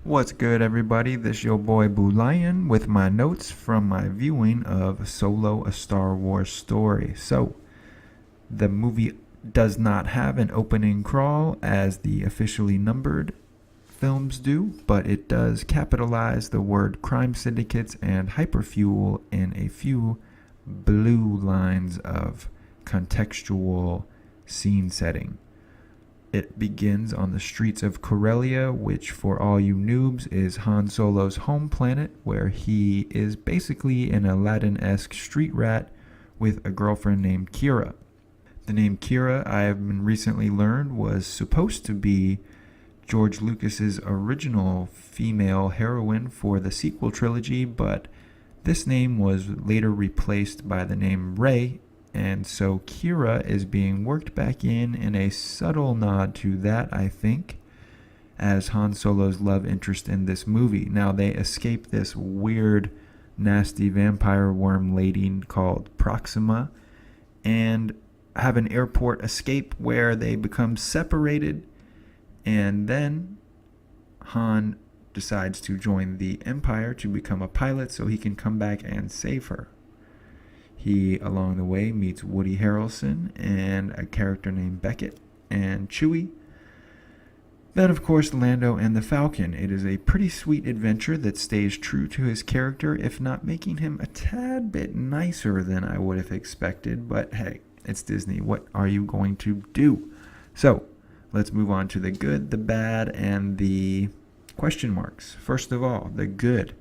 What's good, everybody? This your boy Boo Lion with my notes from my viewing of Solo: A Star Wars Story. So, the movie does not have an opening crawl as the officially numbered films do, but it does capitalize the word crime syndicates and hyperfuel in a few blue lines of contextual scene setting. It begins on the streets of Corellia, which for all you noobs is Han Solo's home planet, where he is basically an Aladdin-esque street rat with a girlfriend named Kira. The name Kira, I have been recently learned, was supposed to be George Lucas's original female heroine for the sequel trilogy, but this name was later replaced by the name Rey, and so Kira is being worked back in a subtle nod to that, I think, as Han Solo's love interest in this movie. Now, they escape this weird, nasty vampire worm lady called Proxima and have an airport escape where they become separated, and then Han decides to join the Empire to become a pilot so he can come back and save her. He, along the way, meets Woody Harrelson and a character named Beckett and Chewie. Then, of course, Lando and the Falcon. It is a pretty sweet adventure that stays true to his character, if not making him a tad bit nicer than I would have expected. But hey, it's Disney. What are you going to do? So, let's move on to the good, the bad, and the question marks. First of all, the good.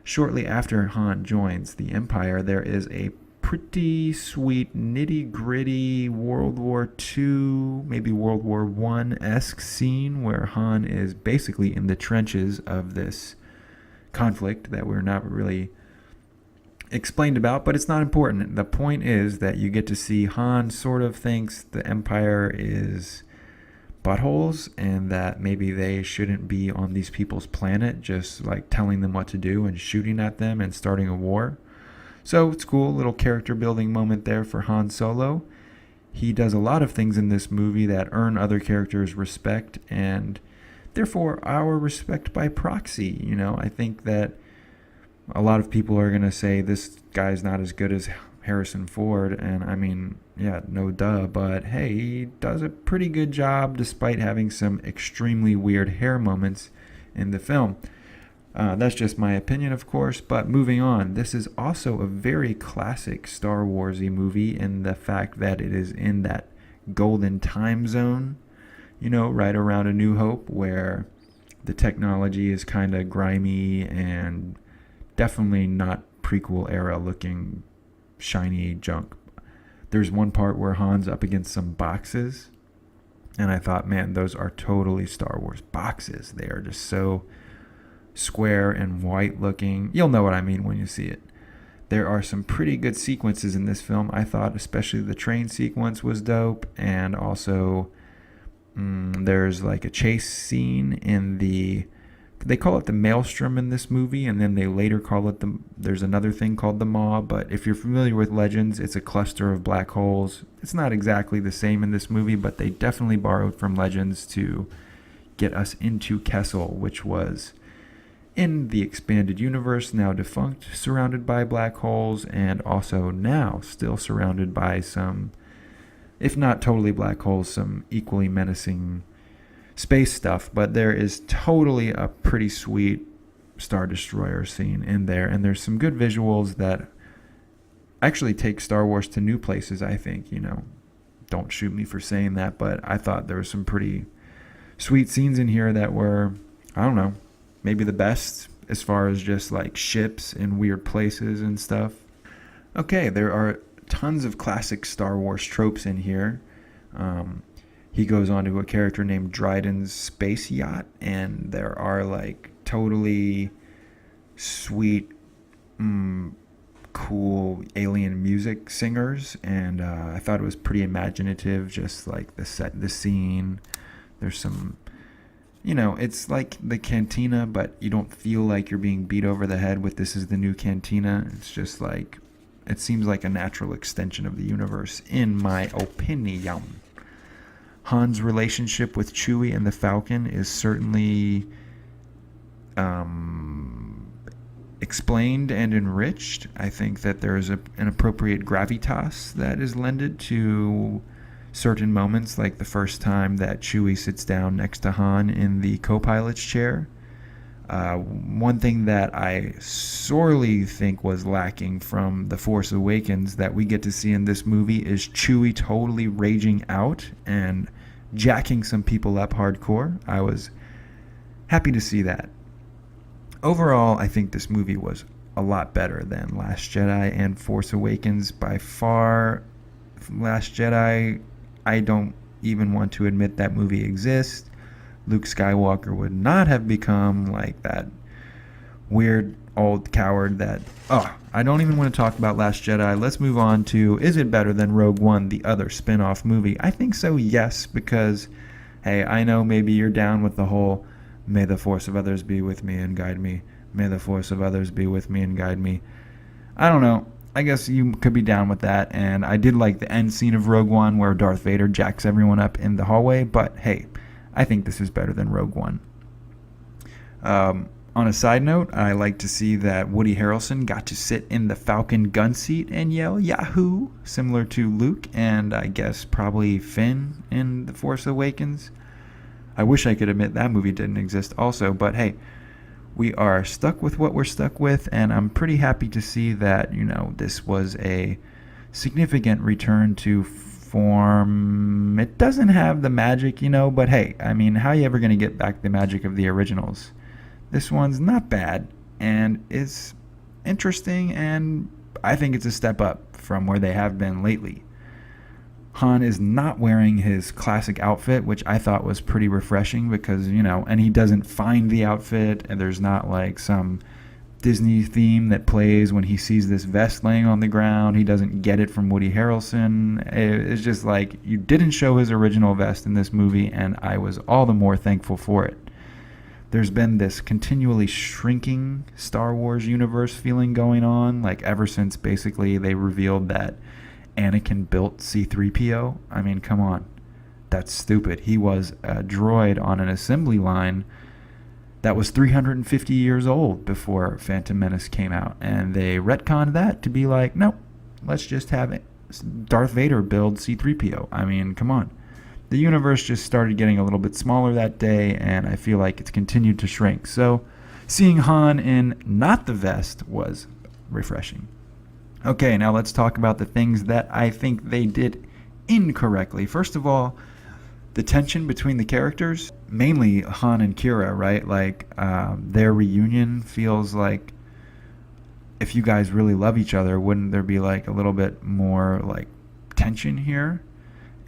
Shortly after Han joins the Empire, there is a pretty sweet, nitty-gritty World War II, maybe World War I-esque scene where Han is basically in the trenches of this conflict that we're not really explained about, but it's not important. The point is that you get to see Han sort of thinks the Empire is buttholes and that maybe they shouldn't be on these people's planet, just like telling them what to do and shooting at them and starting a war. So it's cool, little character building moment there for Han Solo. He does a lot of things in this movie that earn other characters respect and therefore our respect by proxy. I think that a lot of people are going to say this guy's not as good as Harrison Ford, and I mean, yeah, no duh, but hey, he does a pretty good job despite having some extremely weird hair moments in the film. That's just my opinion, of course, but moving on, this is also a very classic Star Wars-y movie in the fact that it is in that golden time zone, right around A New Hope, where the technology is kind of grimy and definitely not prequel era looking shiny junk. There's one part where Han's up against some boxes, and I thought, man, those are totally Star Wars boxes. They are just so square and white looking. You'll know what I mean when you see it. There are some pretty good sequences in this film. I thought especially the train sequence was dope, and also there's like a chase scene in they call it the Maelstrom in this movie, and then they later call it there's another thing called the Maw, but if you're familiar with Legends, it's a cluster of black holes. It's not exactly the same in this movie, but they definitely borrowed from Legends to get us into Kessel, which was in the expanded universe, now defunct, surrounded by black holes, and also now still surrounded by some, if not totally black holes, some equally menacing space stuff. But there is totally a pretty sweet Star Destroyer scene in there, and there's some good visuals that actually take Star Wars to new places, I think. Don't shoot me for saying that, but I thought there were some pretty sweet scenes in here that were, I don't know, maybe the best as far as just like ships in weird places and stuff. Okay, there are tons of classic Star Wars tropes in here. He goes on to a character named Dryden's space yacht, and there are like totally sweet, cool alien music singers, and I thought it was pretty imaginative, just like the scene. There's some, it's like the cantina, but you don't feel like you're being beat over the head with "this is the new cantina." It's just like, it seems like a natural extension of the universe, in my opinion. Han's relationship with Chewie and the Falcon is certainly explained and enriched. I think that there is an appropriate gravitas that is lended to certain moments, like the first time that Chewie sits down next to Han in the co-pilot's chair. One thing that I sorely think was lacking from The Force Awakens that we get to see in this movie is Chewie totally raging out and jacking some people up hardcore. I was happy to see that. Overall, I think this movie was a lot better than Last Jedi and Force Awakens. By far, Last Jedi, I don't even want to admit that movie exists. Luke Skywalker would not have become like that weird old coward that... Oh, I don't even want to talk about Last Jedi. Let's move on to, is it better than Rogue One, the other spin-off movie? I think so, yes, because, hey, I know maybe you're down with the whole... May the force of others be with me and guide me. May the force of others be with me and guide me. I don't know. I guess you could be down with that. And I did like the end scene of Rogue One where Darth Vader jacks everyone up in the hallway. But hey, I think this is better than Rogue One. On a side note, I like to see that Woody Harrelson got to sit in the Falcon gun seat and yell Yahoo! Similar to Luke and I guess probably Finn in The Force Awakens. I wish I could admit that movie didn't exist also, but hey, we are stuck with what we're stuck with, and I'm pretty happy to see that, this was a significant return to form. It doesn't have the magic, but hey, I mean, how are you ever going to get back the magic of the originals? This one's not bad, and it's interesting, and I think it's a step up from where they have been lately. Han is not wearing his classic outfit, which I thought was pretty refreshing because, and he doesn't find the outfit, and there's not like some Disney theme that plays when he sees this vest laying on the ground. He doesn't get it from Woody Harrelson. It's just like, you didn't show his original vest in this movie, and I was all the more thankful for it. There's been this continually shrinking Star Wars universe feeling going on, like ever since basically they revealed that Anakin built C-3PO. I mean, come on. That's stupid. He was a droid on an assembly line that was 350 years old before Phantom Menace came out. And they retconned that to be like, nope, let's just have Darth Vader build C-3PO. I mean, come on. The universe just started getting a little bit smaller that day, and I feel like it's continued to shrink. So seeing Han in not the vest was refreshing. Okay, now let's talk about the things that I think they did incorrectly. First of all, the tension between the characters, mainly Han and Kira, right? Like, their reunion feels like, if you guys really love each other, wouldn't there be like a little bit more like tension here?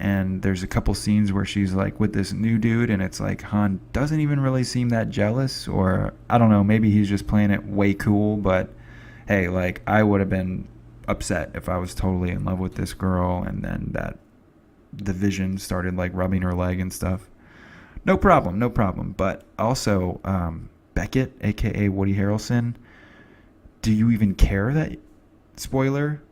And there's a couple scenes where she's like with this new dude, and it's like Han doesn't even really seem that jealous, or I don't know, maybe he's just playing it way cool, but hey, like, I would have been upset if I was totally in love with this girl and then that the Vision started like rubbing her leg and stuff. No problem. But also, Beckett, aka Woody Harrelson, do you even care that, spoiler,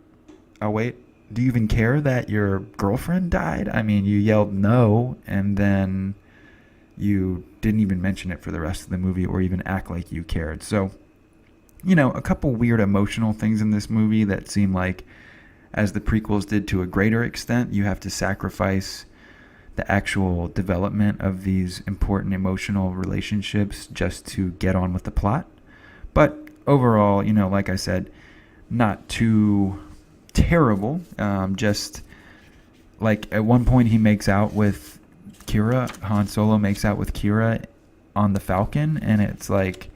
do you even care that your girlfriend died? I mean, you yelled no, and then you didn't even mention it for the rest of the movie or even act like you cared. So, a couple weird emotional things in this movie that seem like, as the prequels did to a greater extent, you have to sacrifice the actual development of these important emotional relationships just to get on with the plot. But overall, like I said, not too terrible. Just like at one point he makes out with Kira, Han Solo makes out with Kira on the Falcon, and it's like,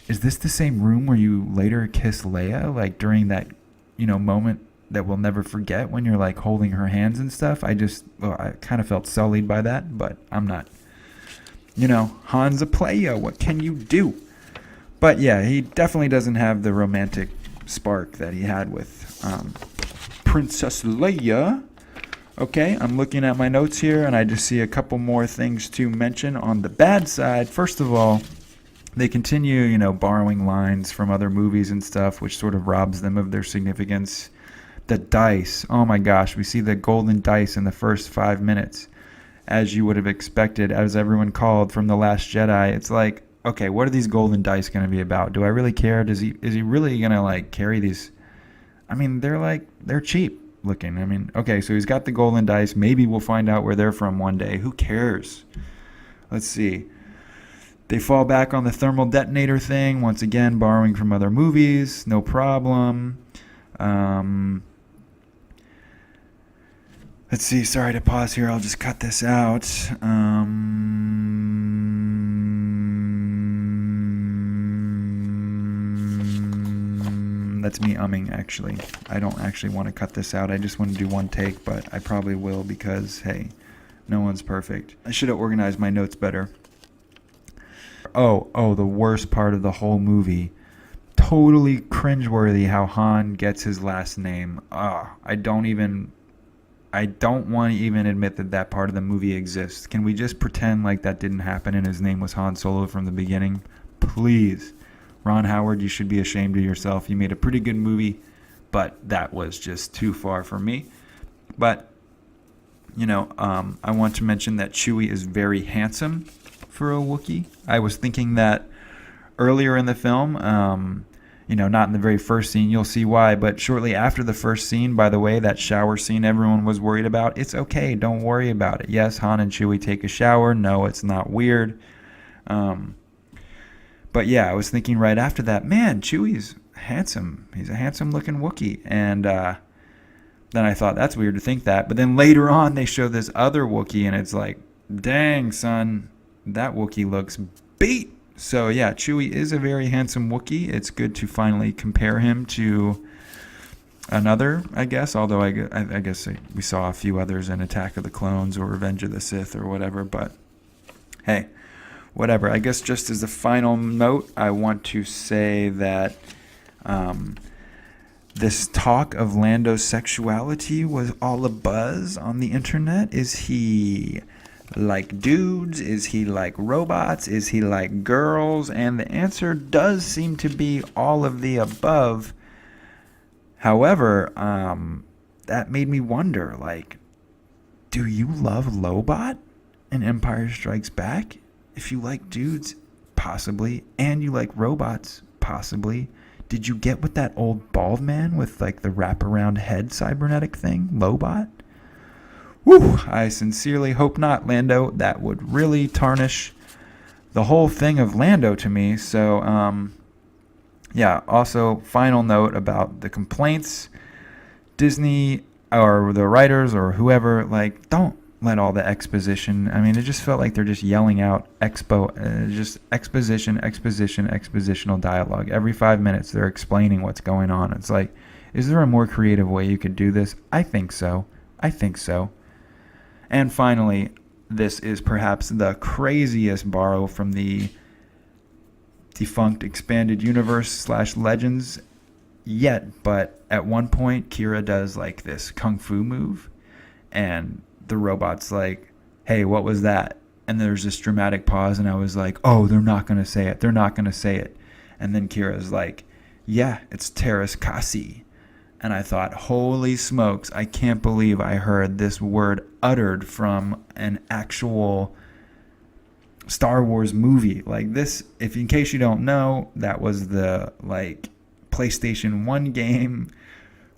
is this the same room where you later kiss Leia, like during that, moment that we'll never forget when you're like holding her hands and stuff? I kind of felt sullied by that, but I'm not. Han's a player. What can you do? But yeah, he definitely doesn't have the romantic spark that he had with Princess Leia. Okay, I'm looking at my notes here, and I just see a couple more things to mention on the bad side. First of all, they continue, borrowing lines from other movies and stuff, which sort of robs them of their significance. The dice. Oh my gosh, we see the golden dice in the first 5 minutes, as you would have expected, as everyone called from The Last Jedi. It's like, okay, what are these golden dice going to be about? Do I really care? Is he really going to like carry these? I mean, they're cheap looking. I mean, okay, so he's got the golden dice. Maybe we'll find out where they're from one day. Who cares? Let's see. They fall back on the thermal detonator thing, once again, borrowing from other movies. No problem. Let's see. Sorry to pause here. I'll just cut this out. That's me umming, actually. I don't actually want to cut this out. I just want to do one take, but I probably will because, hey, no one's perfect. I should have organized my notes better. Oh, the worst part of the whole movie. Totally cringeworthy how Han gets his last name. I don't want to even admit that part of the movie exists. Can we just pretend like that didn't happen and his name was Han Solo from the beginning? Please. Ron Howard, you should be ashamed of yourself. You made a pretty good movie, but that was just too far for me. But, I want to mention that Chewie is very handsome for a Wookiee. I was thinking that earlier in the film, not in the very first scene, you'll see why, but shortly after the first scene, by the way, that shower scene everyone was worried about, it's okay, don't worry about it. Yes, Han and Chewie take a shower. No, it's not weird. But yeah, I was thinking right after that, man, Chewie's handsome. He's a handsome-looking Wookiee. And then I thought, that's weird to think that. But then later on, they show this other Wookiee, and it's like, dang, son, that Wookiee looks beat. So yeah, Chewie is a very handsome Wookiee. It's good to finally compare him to another, I guess. Although I guess we saw a few others in Attack of the Clones or Revenge of the Sith or whatever. But hey, whatever. I guess just as a final note, I want to say that this talk of Lando's sexuality was all a buzz on the internet. Is he like dudes? Is he like robots? Is he like girls? And the answer does seem to be all of the above. However, that made me wonder, like, do you love Lobot in Empire Strikes Back? If you like dudes, possibly, and you like robots, possibly. Did you get with that old bald man with like the wraparound head cybernetic thing, Lobot? Whew, I sincerely hope not, Lando. That would really tarnish the whole thing of Lando to me. So, yeah, also, final note about the complaints. Disney or the writers or whoever, like, don't let all the exposition. I mean, it just felt like they're just yelling out just expositional dialogue. Every 5 minutes, they're explaining what's going on. It's like, is there a more creative way you could do this? I think so. And finally, this is perhaps the craziest borrow from the defunct expanded universe / legends yet. But at one point, Kira does like this kung fu move, and the robot's like, hey, what was that? And there's this dramatic pause, and I was like, oh, they're not going to say it. And then Kira's like, yeah, it's Terras Kasi. And I thought, holy smokes, I can't believe I heard this word uttered from an actual Star Wars movie. Like this, if in case you don't know, that was the like PlayStation 1 game,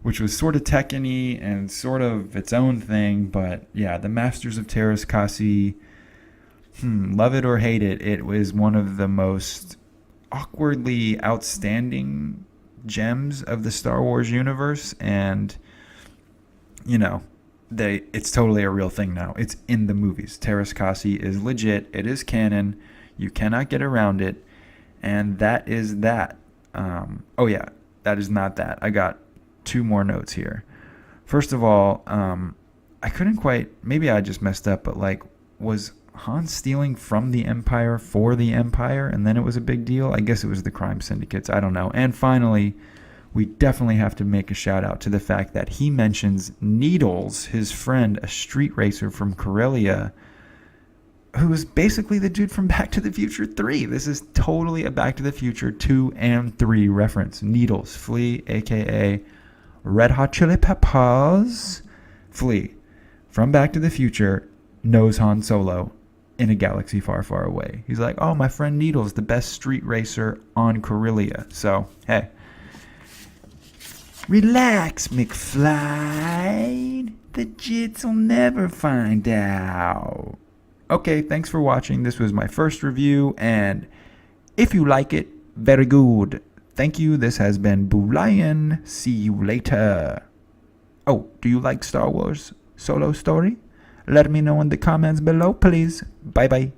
which was sort of Tekken-y and sort of its own thing. But yeah, the Masters of Terras Kasi, love it or hate it, it was one of the most awkwardly outstanding gems of the Star Wars universe. And, it's totally a real thing now. It's in the movies. Terras Kasi is legit. It is canon. You cannot get around it. And that is that. That is not that. I got 2 more notes here. First of all, I couldn't quite, maybe I just messed up, but like, was Han stealing from the Empire for the Empire and then it was a big deal? I guess it was the crime syndicates. I don't know. And finally, we definitely have to make a shout out to the fact that he mentions Needles, his friend, a street racer from Corellia, who is basically the dude from Back to the Future 3. This is totally a Back to the Future 2 and 3 reference. Needles, Flea, a.k.a. Red Hot Chili Peppers. Flea, from Back to the Future, knows Han Solo. in a galaxy far, far away. He's like, oh, my friend Needle's the best street racer on Corellia. So, hey. Relax, McFly. The jits will never find out. Okay, thanks for watching. This was my first review, and if you like it, very good. Thank you. This has been Boo Lion. See you later. Oh, do you like Star Wars Solo Story? Let me know in the comments below, please. Bye-bye.